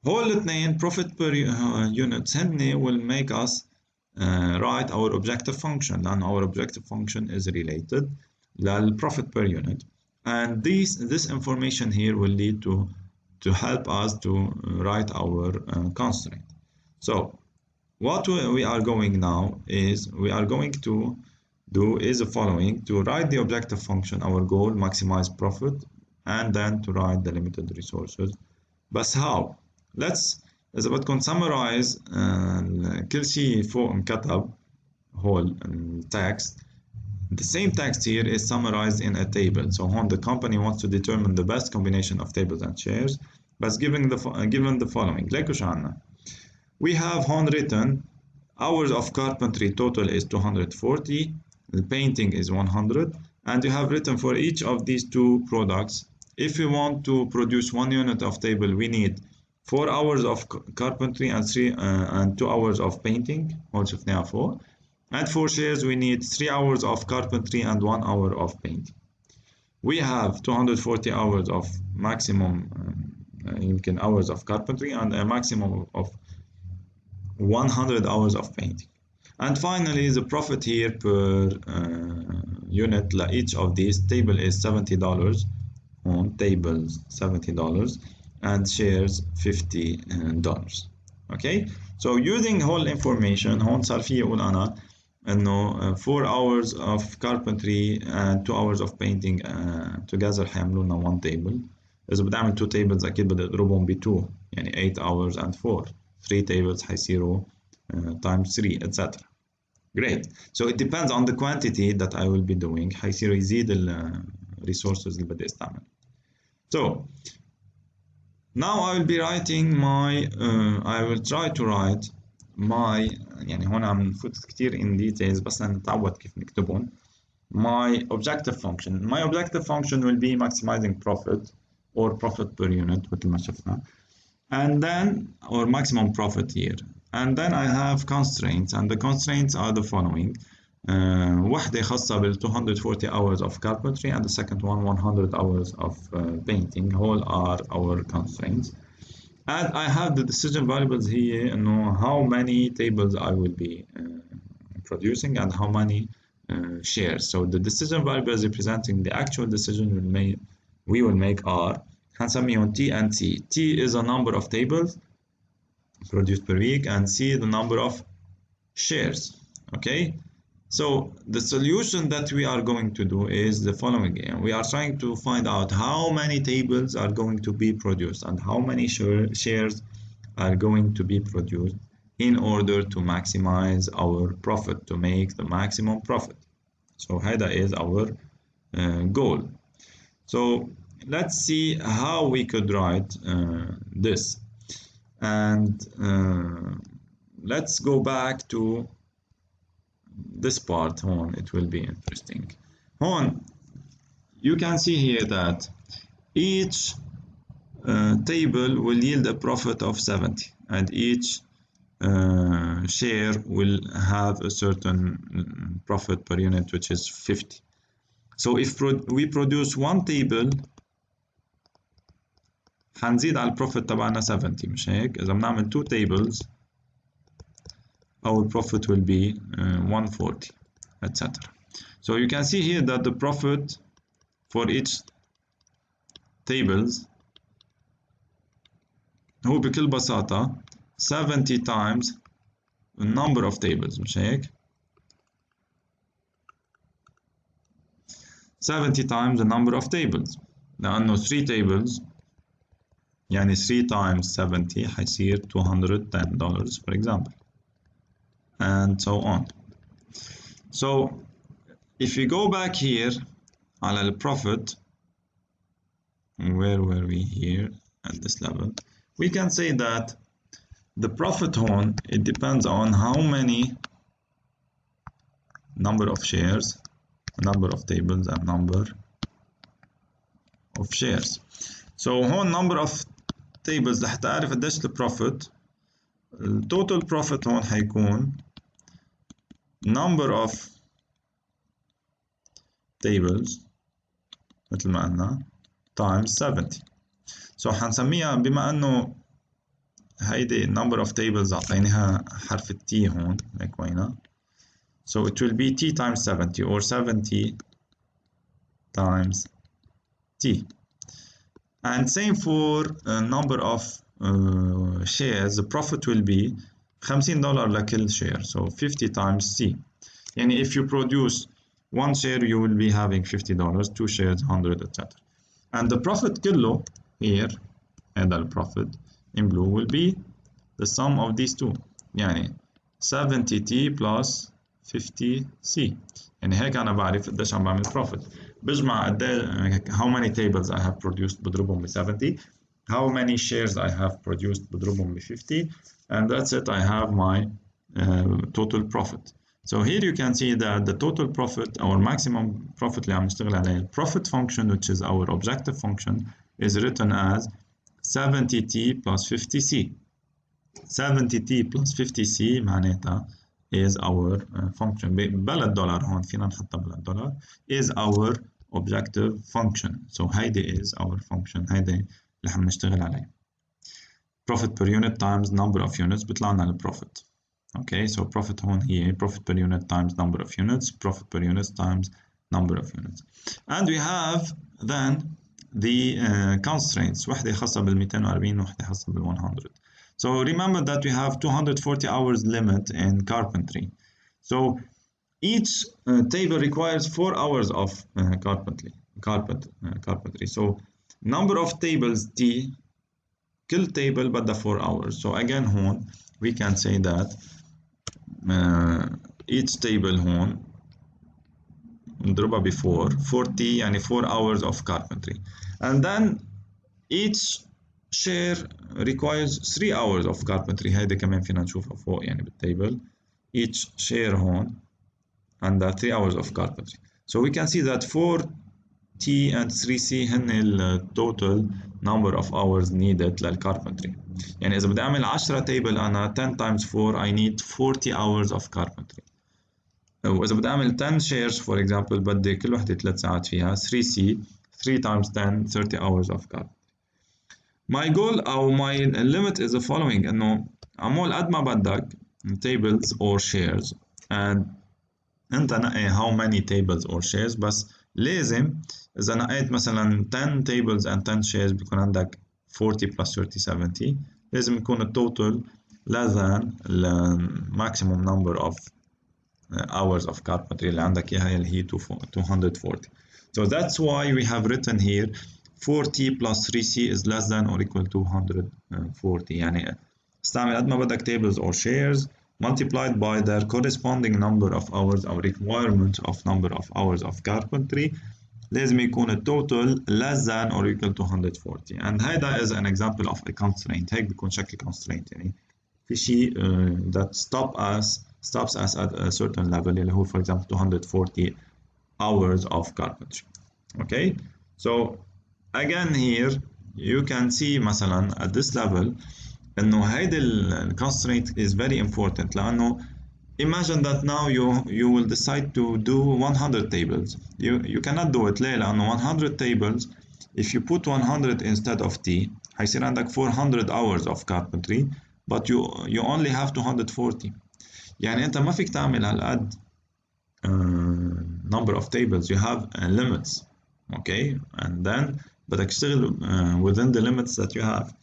هول الاثنين profit per unit هن will make us write our objective function، لأن our objective function is related لل profit per unit, and this information here will lead to help us to write our constraint. So what we are going now is we are going to do is the following: to write the objective function, our goal, maximize profit, and then to write the limited resources. But how? Let's إذا بدكم summarize كل شيء فوق مكتب whole text. The same text here is summarized in a table. So هون the company wants to determine the best combination of tables and shares, but given the following. ليكوا شو عنا. We have هون written hours of carpentry total is 240, the painting is 100, and you have written for each of these two products, if we want to produce 1 unit of table, we need 4 hours of carpentry and 2 hours of painting. هون شفناها فوق. And for shares, we need 3 hours of carpentry and 1 hour of painting. We have 240 hours of maximum يمكن hours of carpentry and a maximum of 100 hours of painting. And finally, the profit here per unit each of these table is $70 on tables, $70 and shares $50. Okay, so using whole information هون صار في يقول أنا إنه 4 hours of carpentry and 2 hours of painting together حيعملوا لنا 1 table. إذا بدي أعمل 2 tables أكيد بدي أضربهم ب 2 يعني 8 hours and 4. 3 tables حيصيروا times 3 etc. Great. So it depends on the quantity that I will be doing. حيصير يزيد ال resources اللي بدي استعمل. So now I will be writing my I will try to write my يعني هون عم نفوت كتير in details بس نتعود كيف نكتبهم. My objective function. My objective function will be maximizing profit or profit per unit مثل ما شفنا. And then or maximum profit here. And then I have constraints, and the constraints are the following. واحدة خاصة بال 240 hours of carpentry and the second one 100 hours of painting. All are our constraints. And I have the decision variables here, how many tables I will be producing and how many shares. So the decision variables representing the actual decision we will make are هنسميهم T and C. T is a number of tables produced per week, and C the number of shares. Okay, so the solution that we are going to do is the following. We are trying to find out how many tables are going to be produced and how many shares are going to be produced in order to maximize our profit, to make the maximum profit. So هذا is our goal. So let's see how we could write this. And let's go back to this part. It will be interesting. You can see here that each table will yield a profit of 70 and each share will have a certain profit per unit which is 50. So if we produce one table حنزيد على البروفيت تبعنا 70 مش هيك؟ إذا بنعمل 2 tables our profit will be 140 etc. So you can see here that the profit for each tables هو بكل بساطة 70 times the number of tables مش هيك؟ 70 times the number of tables لأنه 3 tables يعني 3 times 70 حيصير $210 for example and so on. So if we go back here على the profit, where were we here at this level, we can say that the profit هون it depends on how many number of shares, number of tables and number of shares. So هون number of tables لحتى أعرف قديش البروفيت total profit هون حيكون number of tables مثل ما قلنا times 70. So حنسميها بما انه هيدي number of tables اعطيناها حرف T هون هيك وينها. So it will be T times 70 or 70 times T. And same for number of shares, the profit will be $50 لكل share. So 50 times C. يعني if you produce one share you will be having $50, 2 shares 100 etc. And the profit كله here and the profit in blue will be the sum of these two يعني 70T plus 50C. يعني هيك أنا بعرف قديش عم بعمل profit. بجمع how many tables I have produced بضربهم ب 70, how many shares I have produced بضربهم ب 50, and that's it. I have my total profit. So here you can see that the total profit, our maximum profit اللي عم نشتغل عليه, profit function which is our objective function is written as 70T plus 50C. 70T plus 50C معناتها is our function بلا الدولار هون فينا نحطها بلا الدولار is our objective function. So هيدي is our function, هيدي اللي عم نشتغل عليه. Profit per unit times number of units بيطلع لنا البروفيت. Okay, so profit هون هي profit per unit times number of units, profit per unit times number of units. And we have then the constraints, وحدة خاصة بال 240 وحدة خاصة بال 100. So remember that we have 240 hours limit in carpentry. So each table requires 4 hours of carpentry. So number of tables T, كل table بدها 4 hours. So again هون we can say that each table هون نضربها ب 4 يعني 4 hours of carpentry. And then each share requires 3 hours of carpentry. هيدا كمان فينا نشوفها فوق يعني بالتيبل. Each share هون and 3 hours of carpentry. So we can see that 4T and 3C هن ال total number of hours needed للcarpentry. يعني إذا بدي أعمل 10 table أنا 10 times 4 I need 40 hours of carpentry. وإذا بدي أعمل 10 shares for example بدي كل وحدة 3 ساعات فيها 3C 3 times 10 30 hours of carpentry. My goal أو my limit is the following إنه عمول قد ما بدك tables or shares and أنت نقي how many tables or shares بس لازم إذا نقيت مثلا 10 tables and 10 shares بيكون عندك 40 plus 30 70 لازم يكون التوتال less than the maximum number of hours of carpentry اللي عندك إياها اللي هي 240. So that's why we have written here 4T plus 3C is less than or equal to 140. يعني استعمل قد ما بدك tables or shares multiplied by their corresponding number of hours or requirement of number of hours of carpentry لازم يكون التوتال less than or equal to 140. And هيدا is an example of a constraint. هيك بيكون شكل constraint يعني في شيء that stops us at a certain level اللي هو for example 240 hours of carpentry. Okay, so again here you can see مثلا at this level إنه هيدي ال constraint is very important لأنه imagine that now you will decide to do 100 tables. You cannot do it ليه؟ لأنه 100 tables if you put 100 instead of T هيصير عندك 400 hours of carpentry but you only have 240. يعني أنت ما فيك تعمل هالقد number of tables. You have limits, okay, and then بدك تشتغل within the limits that you have.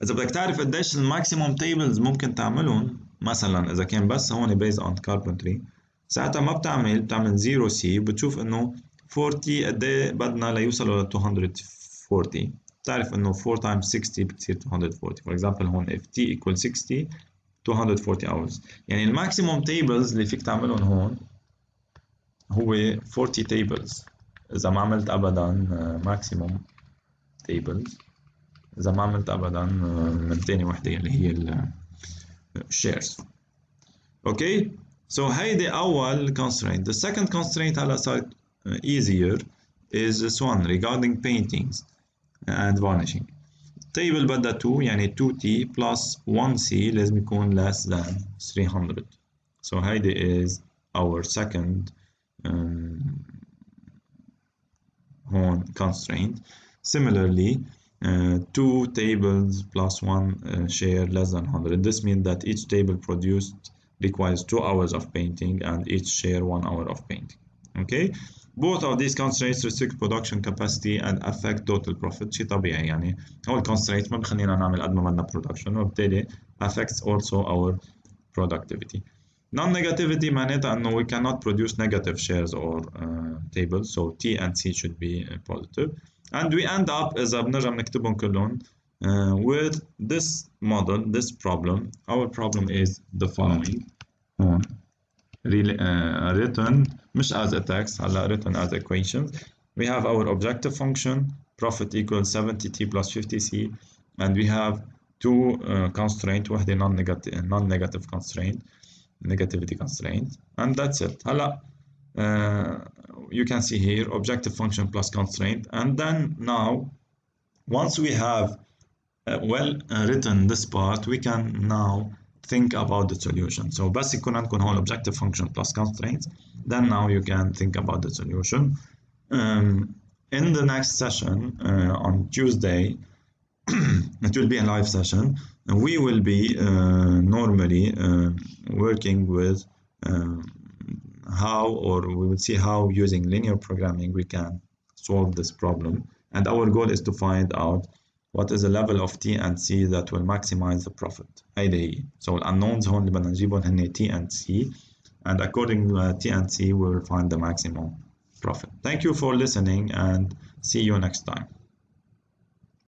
إذا بدك تعرف قديش الماكسيموم tables ممكن تعملهم، مثلا إذا كان بس هون based on carpentry، ساعتها ما بتعمل 0C، بتشوف إنه 40 قد إيه بدنا ليوصلوا ل 240. بتعرف إنه 4 times 60 بتصير 240. For example هون if T equals 60 240 hours. يعني الماكسيموم tables اللي فيك تعملهم هون هو 40 tables إذا ما عملت أبدا maximum tables، إذا ما عملت أبدا من تاني وحدة اللي هي ال shares. Okay, so هيدي أول constraint. The second constraint هلا صارت easier is this one regarding paintings and varnishing. Table بدها 2 يعني 2T plus 1C لازم يكون less than 300. So هيدي is our second constraint. Similarly, 2 tables plus 1 share less than 100. This means that each table produced requires 2 hours of painting and each share 1 hour of painting. Okay, both of these constraints restrict production capacity and affect total profit. شيء طبيعي يعني هو الconstraint ما بخلينا نعمل قد ما بدنا production وبالتالي affects also our productivity. Non-negativity معناتها انه we cannot produce negative shares or tables, so T and C should be positive. And we end up إذا بنرجع بنكتبهم كلهم with this model, this problem. Our problem is the following. Written مش as a text, هلا written as equations. We have our objective function, profit equals 70T plus 50C, and we have two constraints, واحدة non-negative constraint, negativity constraint, and that's it. هلا you can see here objective function plus constraint, and then now once we have written this part, we can now think about the solution. So بس يكون عندكم هون objective function plus constraints, then now you can think about the solution. In the next session on Tuesday, it will be a live session. We will be normally working with how, or we will see how using linear programming we can solve this problem. And our goal is to find out what is the level of T and C that will maximize the profit. هيدي هي. So unknowns هون اللي بدنا نجيبهم هن T and C, and according to T and C we will find the maximum profit. Thank you for listening and see you next time.